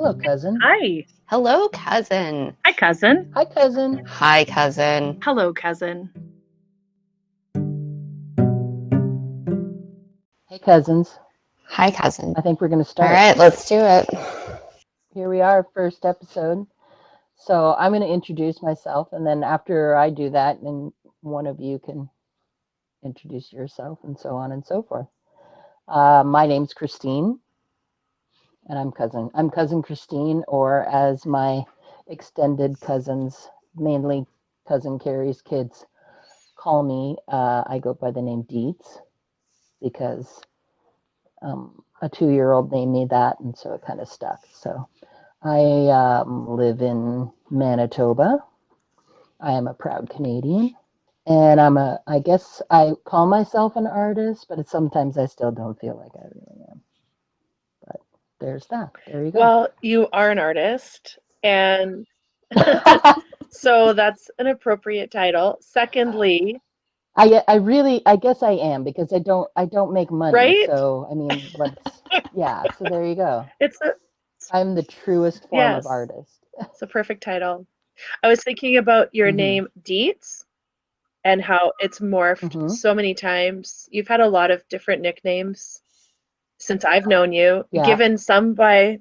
Hello, cousin. Hi. Hello, cousin. Hi, cousin. Hi, cousin. Hi, cousin. Hello, cousin. Hey, cousins. Hi, cousin. I think we're going to All start. right, let's do it. Here we are, first episode. So I'm going to introduce myself, and then after I do that, then one of you can introduce yourself, and so on and so forth. My name's Christine, and I'm cousin Christine, or as my extended cousins, mainly cousin Carrie's kids, call me. I go by the name Dietz because a 2-year-old named me that, and so it kind of stuck. So I live in Manitoba. I am a proud Canadian, and I guess I call myself an artist, but sometimes I still don't feel like I really am. But there's that. There you go. Well, you are an artist, and so that's an appropriate title. Secondly, I guess I am because I don't make money. right? So I mean, what's yeah. So there you go. It's a I'm the truest form of yes, artist. it's a perfect title. I was thinking about your hmm name, Dietz, and how it's morphed hmm so many times. You've had a lot of different nicknames since I've known you, Yeah. given some by,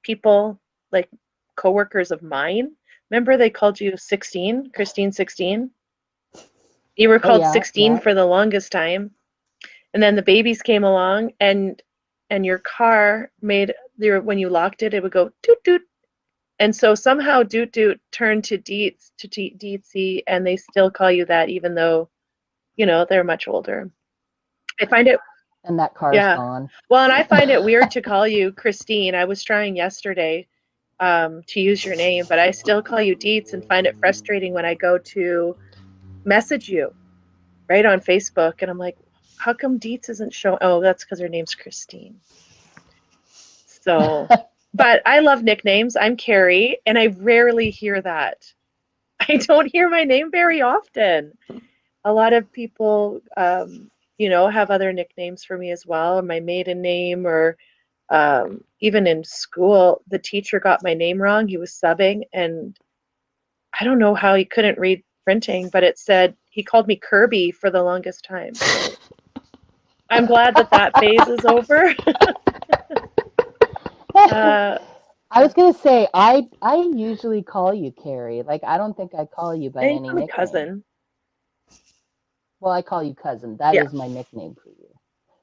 people like coworkers of mine. Remember they called you 16, Christine 16? You were Oh called yeah. 16 Yeah. for the longest time. And then the babies came along and your car made your when you locked it, it would go toot toot. And so somehow doot doot turned to Dietz to Dietzy, and they still call you that even though, they're much older. I find it And that car's yeah. gone. Well, and I find it weird to call you Christine. I was trying yesterday to use your name, but I still call you Dietz and find it frustrating when I go to message you right on Facebook and I'm like, how come Dietz isn't showing? Oh, that's because her name's Christine. So, but I love nicknames. I'm Carrie, and I rarely hear that. I don't hear my name very often. A lot of people, have other nicknames for me as well, or my maiden name, or even in school, the teacher got my name wrong. He was subbing, and I don't know how he couldn't read printing, but it said he called me Kirby for the longest time. So I'm glad that that phase is over. uh, I was gonna say I usually call you Carrie. Like I don't think I call you by and any my nickname. cousin. Well, I call you cousin. That Yeah, is my nickname for you.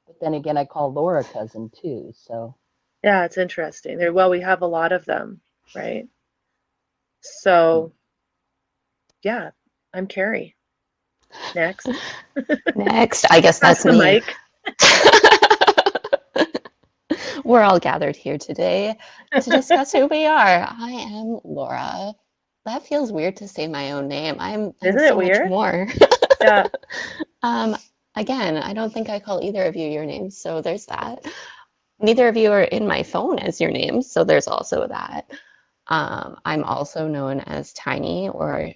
But then again, I call Laura cousin too. So yeah, it's interesting. Well, we have a lot of them, right? So yeah, I'm Carrie. Next, Next, I guess pass that's the me. mic. We're all gathered here today to discuss who we are. I am Laura. That feels weird to say my own name. I'm Isn't it so much weird? more. Yeah. Um, Again, I don't think I call either of you your names, so there's that. Neither of you are in my phone as your names, so there's also that. I'm also known as Tiny, or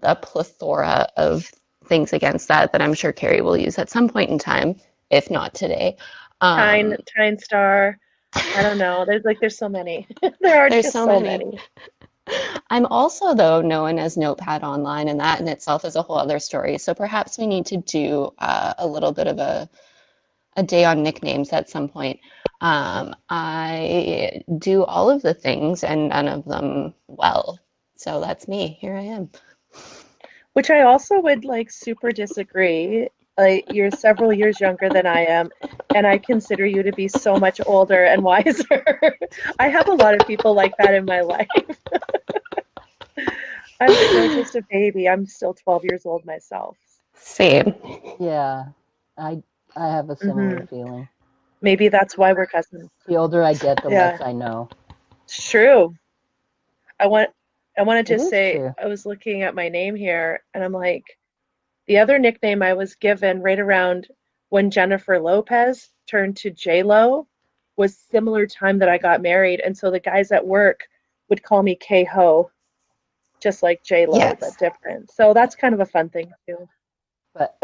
a plethora of things against that I'm sure Carrie will use at some point in time, if not today. Tyne, Um, Tyne Star. I don't know. There's so many. There are there's just so so many. many. I'm also, though, known as Notepad Online, and that in itself is a whole other story. So perhaps we need to do a little bit of a day on nicknames at some point. I do all of the things and none of them well. So that's me. Here I am. Which I also would like super disagree. Like you're several years younger than I am, and I consider you to be so much older and wiser. I have a lot of people like that in my life. I'm still just a baby. I'm still 12 years old myself. Same. yeah, I I have a similar hmm feeling. Maybe that's why we're cousins. The older I get, the Yeah, less I know. it's true. I want I want to It just is say true. I was looking at my name here, and I'm like, the other nickname I was given right around when Jennifer Lopez turned to J Lo was similar time that I got married, and so the guys at work would call me K Ho, just like J Lo, but Yes. different. So that's kind of a fun thing too. But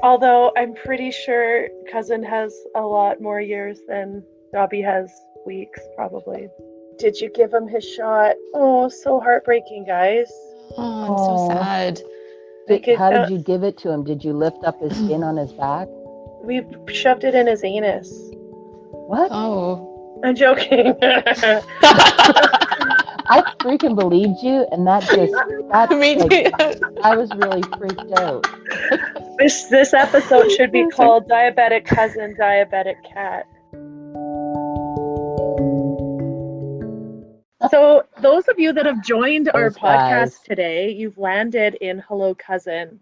Although I'm pretty sure cousin has a lot more years than Dobby has weeks, probably. Did you give him his shot? Oh, so heartbreaking, guys. Oh, I'm so Oh, sad. I could. how did you give it to him? Did you lift up his skin on his back? We shoved it in his anus. What? Oh. I'm joking. I freaking believed you, and that's Me like, too. I was really freaked out. This episode should be Sorry. called Diabetic Cousin, Diabetic Cat. So, those of you that have joined our Those guys. podcast today, you've landed in Hello Cousin.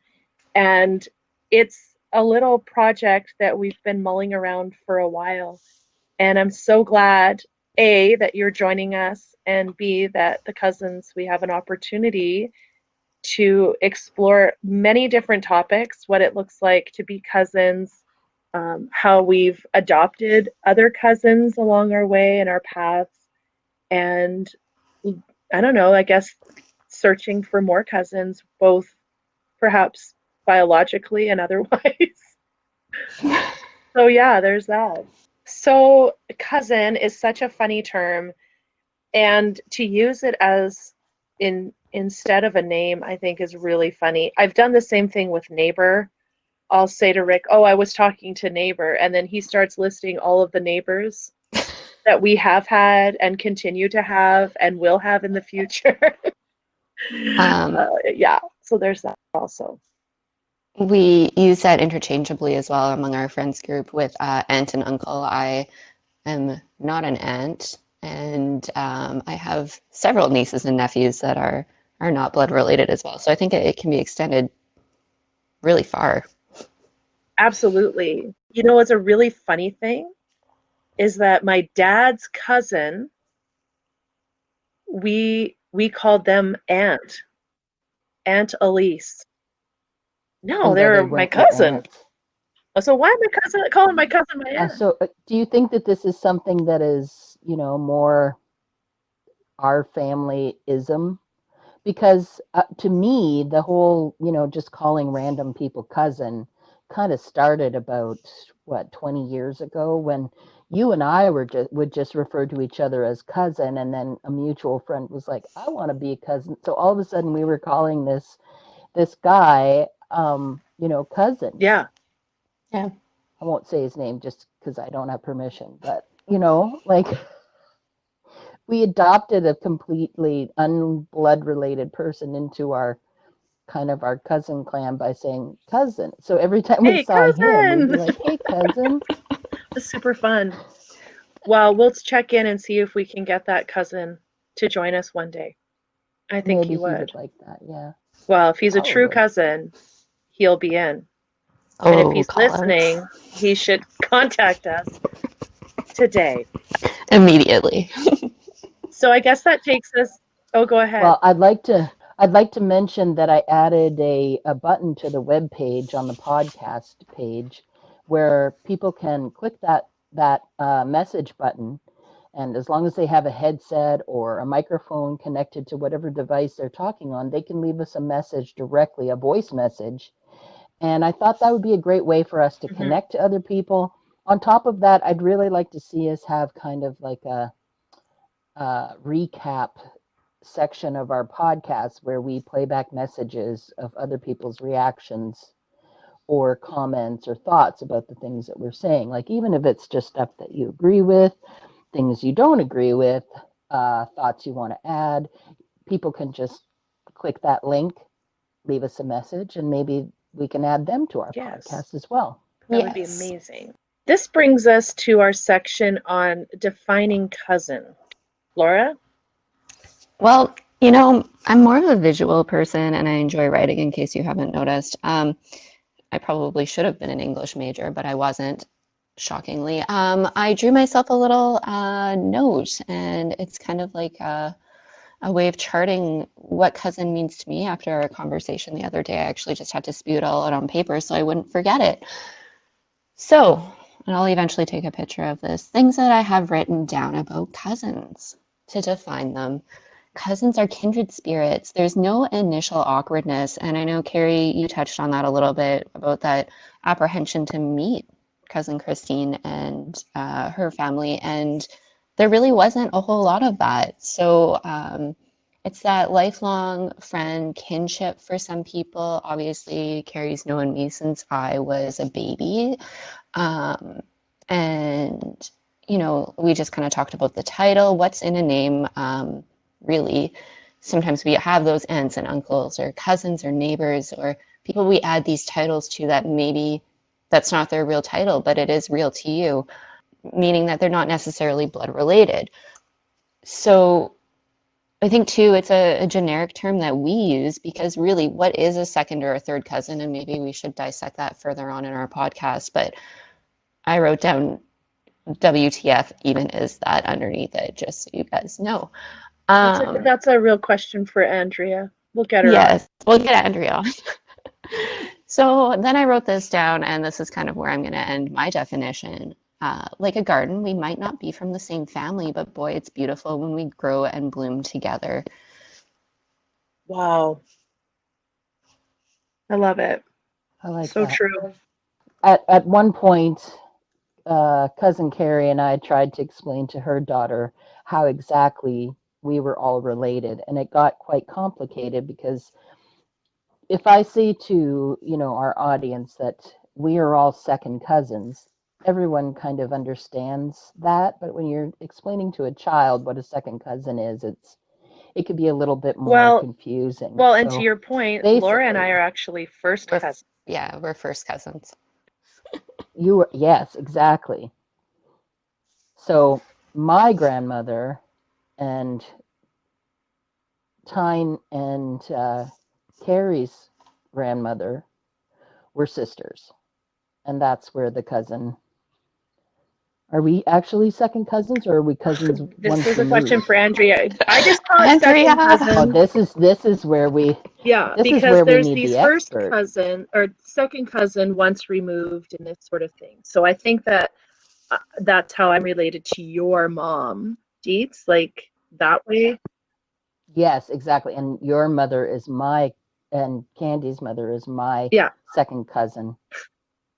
And it's a little project that we've been mulling around for a while. And I'm so glad, A, that you're joining us, and B, that the cousins, we have an opportunity to explore many different topics, what it looks like to be cousins, how we've adopted other cousins along our way and our paths, and I don't know, I guess searching for more cousins, both perhaps biologically and otherwise. So yeah, there's that. So cousin is such a funny term, and to use it as instead of a name, I think is really funny. I've done the same thing with neighbor. I'll say to Rick, "Oh, I was talking to neighbor," and then he starts listing all of the neighbors that we have had and continue to have and will have in the future. Yeah, so there's that also. We use that interchangeably as well among our friends group with aunt and uncle. I am not an aunt, and I have several nieces and nephews that are not blood related as well. So I think it can be extended really far. Absolutely. You know what's a really funny thing is that my dad's cousin, we called them Aunt Elise. No, Even though they they're my weren't your cousin. aunt. So why am my cousin calling my cousin my aunt? So, do you think that this is something that is, more our family ism? Because to me, the whole, just calling random people cousin kind of started about, what, 20 years ago, when you and I would just refer to each other as cousin, and then a mutual friend was like, I want to be a cousin. So all of a sudden we were calling this guy, cousin. Yeah. Yeah. I won't say his name just because I don't have permission, but like we adopted a completely unblood related person into our kind of our cousin clan by saying cousin. So every time we Hey, saw him, we'd be cousin. like, "Hey, cousin." It's super fun. Well, we'll check in and see if we can get that cousin to join us one day. I think he Maybe he would. would like that. Yeah, Well, if he's a true probably. cousin, he'll be in. And if Oh, he's call outs listening, he should contact us today. immediately. So I guess that takes us. Oh, go ahead. Well, I'd like to mention that I added a button to the web page on the podcast page where people can click that message button, and as long as they have a headset or a microphone connected to whatever device they're talking on, they can leave us a message directly, a voice message. And I thought that would be a great way for us to Hmm. connect to other people. On top of that, I'd really like to see us have kind of like a recap section of our podcast where we play back messages of other people's reactions or comments or thoughts about the things that we're saying. Like, even if it's just stuff that you agree with, things you don't agree with, thoughts you want to add, people can just click that link, leave us a message, and maybe we can add them to our Yes, podcast as well. that would be Yes. amazing. This brings us to our section on defining cousin. Laura? Well, I'm more of a visual person and I enjoy writing in case you haven't noticed. I probably should have been an English major, but I wasn't, shockingly. I drew myself a little note, and it's kind of like a way of charting what cousin means to me after our conversation the other day. I actually just had to spew it all out on paper so I wouldn't forget it. So, and I'll eventually take a picture of this, things that I have written down about cousins to define them. cousins are kindred spirits. There's no initial awkwardness. And I know, Carrie, you touched on that a little bit about that apprehension to meet cousin Christine and her family. And there really wasn't a whole lot of that. So it's that lifelong friend kinship for some people. Obviously, Carrie's known me since I was a baby. Um, and, we just kind of talked about the title, what's in a name, really. Sometimes we have those aunts and uncles or cousins or neighbors or people we add these titles to that maybe that's not their real title, but it is real to you, meaning that they're not necessarily blood related. So I think too, it's a generic term that we use because really, what is a second or a third cousin? And maybe we should dissect that further on in our podcast. But I wrote down WTF even is that underneath it, just so you guys know. That's a real question for Andrea. We'll get her on. Yes, we'll get Andrea on. So then I wrote this down, and this is kind of where I'm going to end my definition. Like a garden, we might not be from the same family, but boy, it's beautiful when we grow and bloom together. Wow. I love it. I like So that. true. At one point, cousin Carrie and I tried to explain to her daughter how exactly we were all related, and it got quite complicated because if I say to our audience that we are all second cousins, everyone kind of understands that. But when you're explaining to a child what a second cousin is, it could be a little bit more confusing. Well, and to your point, Laura and I are actually first cousins. Yeah, we're first cousins. Yes, exactly. So my grandmother and Tyne and Carrie's grandmother were sisters, and that's where the cousin. Are we actually second cousins, or are we cousins? This is a question for Andrea. I just call it Andrea. second cousin. Oh, this is where we. Yeah, this because is where there's we need these the first expert. cousin or second cousin once removed and this sort of thing. So I think that that's how I'm related to your mom, Deets, like that way. Yes, exactly. And your mother is and Candy's mother is my second cousin.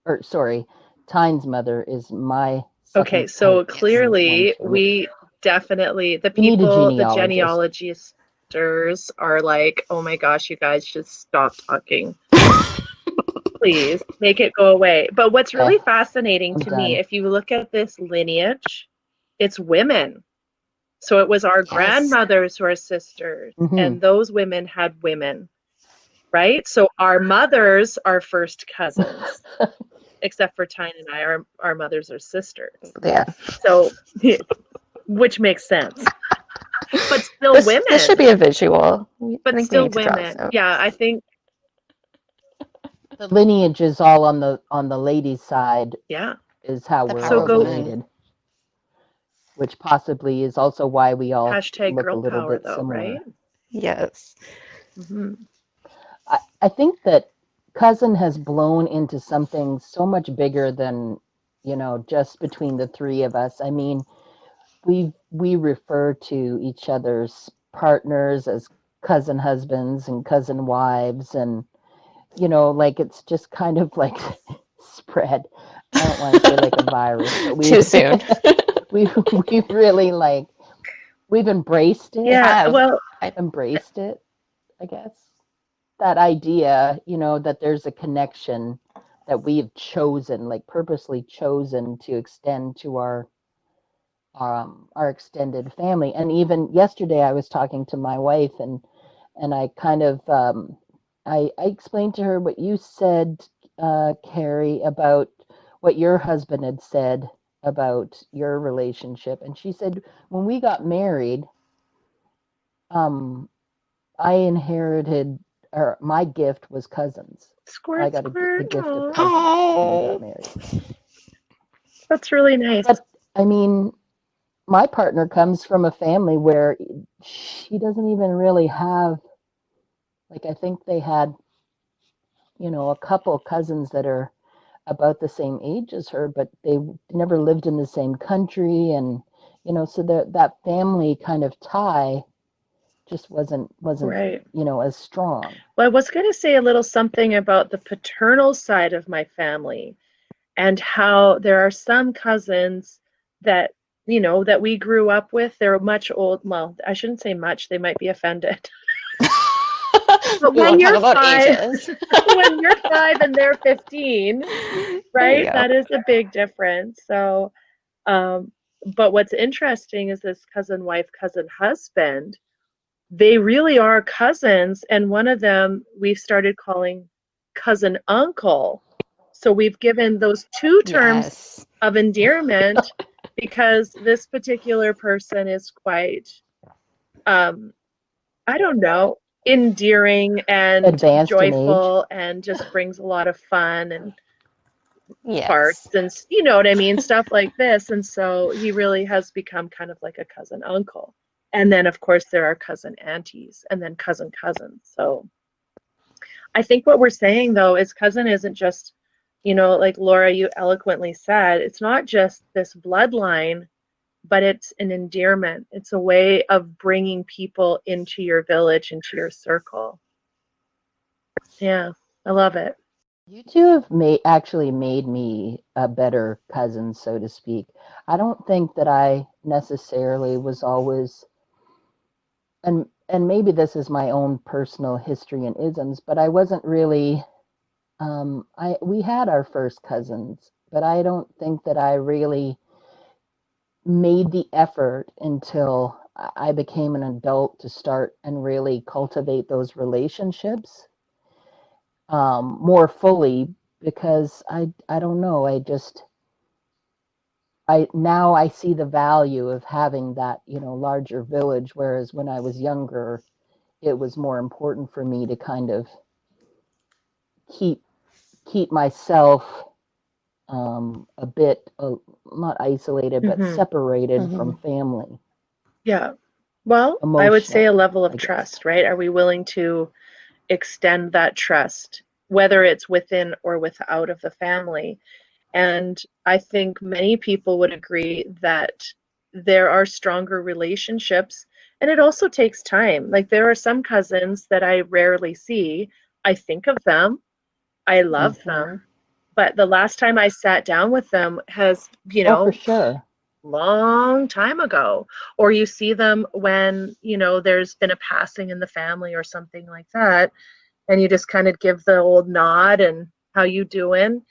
Or sorry, Tyne's mother is my second Okay, so cousin. clearly we definitely, the genealogisters are like, oh my gosh, you guys just stop talking. Please make it go away. But what's really fascinating to me, if you look at this lineage, it's women. So it was our grandmothers who are sisters, and those women had women, right? So our mothers are first cousins, except for Tyne and I, our mothers are sisters. Yeah. So, which makes sense. But still women. This should be a visual. But still women. Yeah, I think the lineage is all on the ladies' side. Yeah. Is how we're all related. Which possibly is also why we all look a little bit similar. Right? Yes. Mm-hmm. I think that cousin has blown into something so much bigger than, just between the three of us. I mean, we refer to each other's partners as cousin husbands and cousin wives, and like it's just kind of like spread. I don't want to say like a virus, but too soon. we've really we've embraced it. Yeah, well, I've embraced it, I guess. That idea, that there's a connection that we've chosen, purposely chosen to extend to our extended family. And even yesterday I was talking to my wife and I kind of I explained to her what you said, Carrie, about what your husband had said about your relationship. And she said, when we got married, I inherited, or my gift was cousins. I got the gift of cousins when we got married. That's really nice. But I mean, my partner comes from a family where she doesn't even really have, I think they had, a couple cousins that are about the same age as her, but they never lived in the same country. And, so that family kind of tie just wasn't Right. as strong. Well, I was going to say a little something about the paternal side of my family and how there are some cousins that, that we grew up with. They're much old. Well, I shouldn't say much. They might be offended. But We when won't talk you're about five, ages. when you're 5 and they're 15, There you right? go. That is a big difference. So, um, but what's interesting is this cousin wife, cousin husband, they really are cousins. And one of them we've started calling cousin uncle. So we've given those two terms Yes. of endearment because this particular person is quite, um, I don't know, endearing and Advanced in age. joyful and just brings a lot of fun and Yes. farts and you know what I mean, stuff like this. And so he really has become kind of like a cousin uncle. And then of course there are cousin aunties and then cousin cousins. So I think what we're saying though is cousin isn't just, like Laura, you eloquently said, it's not just this bloodline, but it's an endearment. It's a way of bringing people into your village, into your circle. Yeah, I love it. You two have actually made me a better cousin, so to speak. I don't think that I necessarily was always, and maybe this is my own personal history and isms, but I wasn't really. I we had our first cousins, but I don't think that I really made the effort until I became an adult to start and really cultivate those relationships more fully because I don't know. I now I see the value of having that, larger village, whereas when I was younger, it was more important for me to kind of keep keep myself a bit not isolated but Hmm. separated from Hmm. family Yeah. Well, I would say a emotionally, level of I guess. trust, right? Are we willing to extend that trust, whether it's within or without of the family? And I think many people would agree that there are stronger relationships, and it also takes time. Like there are some cousins that I rarely see. I think of them, I love Hmm. them, but the last time I sat down with them has, Oh, for sure. long time ago. Or you see them when, there's been a passing in the family or something like that, and you just kind of give the old nod and how you doing?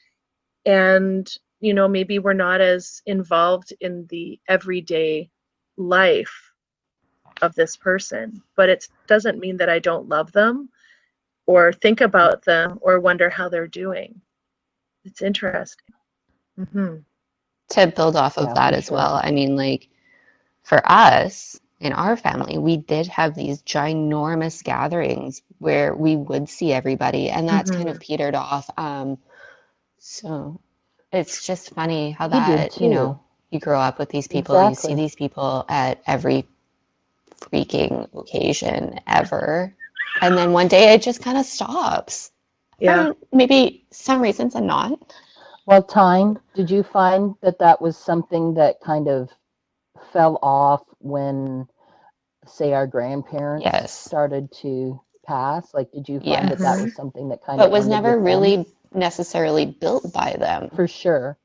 And maybe we're not as involved in the everyday life of this person, but it doesn't mean that I don't love them or think about them or wonder how they're doing. It's interesting. Hmm. To build off of Yeah, that for as sure. well, I mean, like for us in our family, we did have these ginormous gatherings where we would see everybody, and that's kind Hmm. of petered off. So it's just funny how We did that, too. you grow up with these people, you see Exactly. these people at every freaking occasion ever. And then one day it just kind of stops. Yeah. Maybe some reasons and not. Well, time, did you find that that was something that kind of fell off when, say, our grandparents Yes, started to pass? Like, did you find that that yes. Hmm. was something that kind But of was ended never with them? really necessarily built by them. For sure.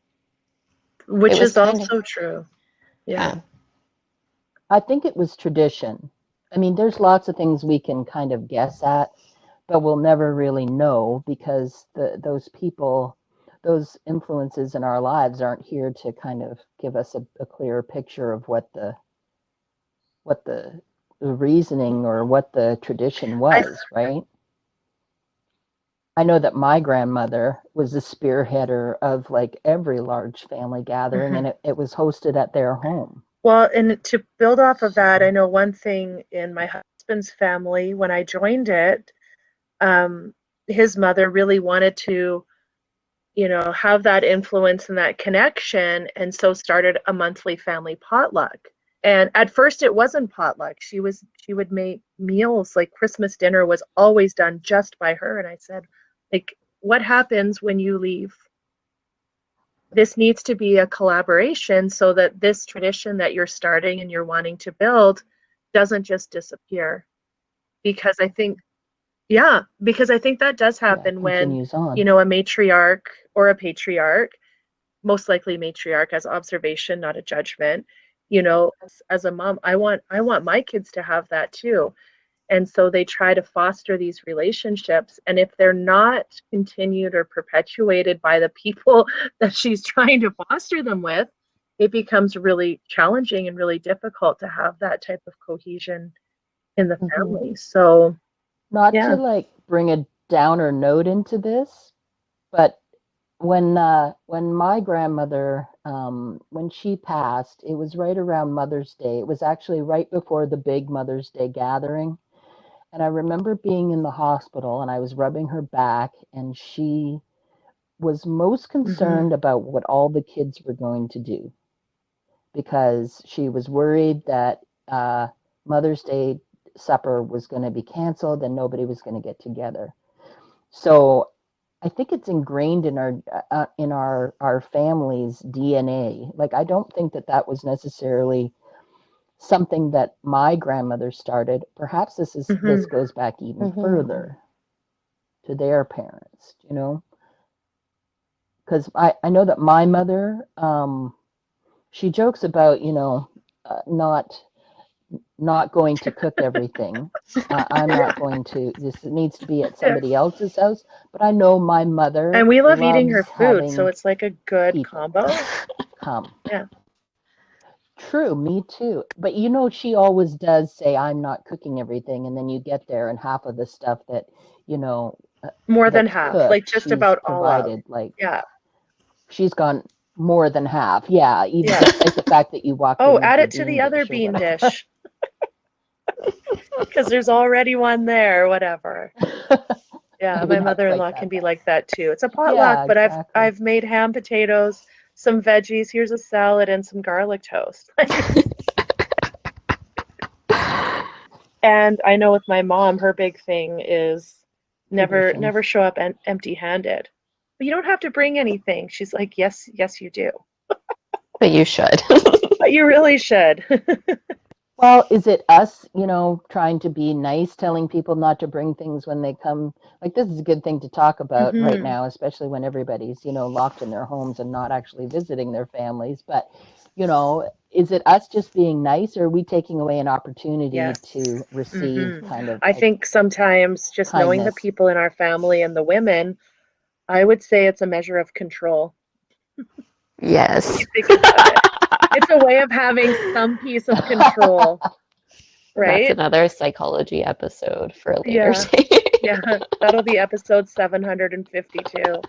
It Which was is kind of, also true. Yeah. yeah. I think it was tradition. I mean, there's lots of things we can kind of guess at, but we'll never really know because those people, those influences in our lives aren't here to kind of give us a clearer picture of what the reasoning or what the tradition I was, right? I know that my grandmother was the spearheader of like every large family gathering, mhm. and it was hosted at their home. Well, and to build off of that, I So, know one thing in my husband's family, when I joined it, um, his mother really wanted to, have that influence and that connection, and so started a monthly family potluck. And at first it wasn't potluck. She would make meals, like Christmas dinner was always done just by her. And I said, like, what happens when you leave? This needs to be a collaboration so that this tradition that you're starting and you're wanting to build doesn't just disappear. because I think, yeah, because I think that does Yeah, it happen when, continues on. a matriarch or a patriarch, most likely matriarch, as observation, not a judgment. As a mom, I want my kids to have that too. And so they try to foster these relationships. And if they're not continued or perpetuated by the people that she's trying to foster them with, it becomes really challenging and really difficult to have that type of cohesion in the Hmm. family. So, Not to yeah. like bring a downer note into this, but when my grandmother when she passed, it was right around Mother's Day. It was actually right before the big Mother's Day gathering. And I remember being in the hospital and I was rubbing her back, and she was most Hmm. concerned about what all the kids were going to do because she was worried that Mother's Day supper was going to be canceled and nobody was going to get together. So I think it's ingrained in our family's DNA. Like I don't think that that was necessarily something that my grandmother started. Perhaps this Hmm. goes back even Hmm. further to their parents, because I know that my mother, she jokes about, not going to cook everything. I'm not going to, this needs to be at Yeah. somebody else's house. But I know my And mother we love eating her loves food, so having it's like a good people combo. come. Yeah. True, me too. But she always does say, I'm not cooking everything. And then you get there and half of the stuff that, you know, uh, More than that's half, like cooked, just she's about all of. provided. Like Yeah. she's gone more than half. Yeah, even Yeah. despite the fact that you walked Oh, in with add your it to the bean other dish or bean whatever. dish because there's already one there, whatever. Yeah, Maybe my not quite mother-in-law can that be bad. like that too. It's a potluck, Yeah, but I've exactly. I've made ham, potatoes, some veggies, here's a salad and some garlic toast. And I know with my mom, her big thing is never Traditions. never show up empty-handed. But you don't have to bring anything. She's like, "Yes, yes you do. But you should. But you really should." Well, is it us, trying to be nice, telling people not to bring things when they come? Like, this is a good thing to talk about right Hmm. now, especially when everybody's, locked in their homes and not actually visiting their families. But, is it us just being nice, or are we taking away an opportunity Yes. to receive Hmm. kind of I like think sometimes just knowing the kindness? people in our family and the women, I would say it's a measure of control. Yes. You think about it. It's a way of having some piece of control, That's right? another psychology episode for a later Yeah. day. Yeah. That'll be episode 752.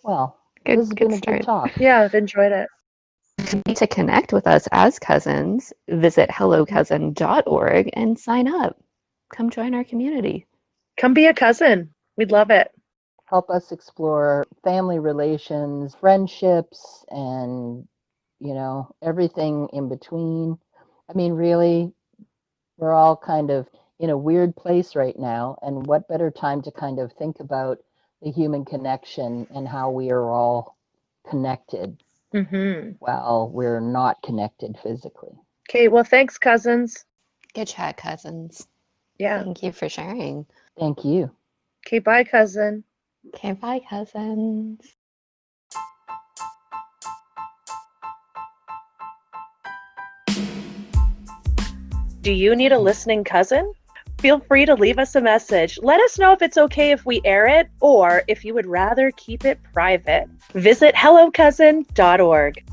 Well, Good, this has good been a good start. talk. Yeah, I've enjoyed it. To connect with us as cousins, visit hellocousin.org and sign up. Come join our community. Come be a cousin. We'd love it. Help us explore family relations, friendships, and, everything in between. I mean, really, we're all kind of in a weird place right now, and what better time to kind of think about the human connection and how we are all connected Hmm. while we're not connected physically. Okay, well, thanks, cousins. Good chat, cousins. Yeah. Thank you for sharing. Thank you. Okay, bye, cousin. Okay, bye, cousins. Do you need a listening cousin? Feel free to leave us a message. Let us know if it's okay if we air it or if you would rather keep it private. Visit hellocousin.org.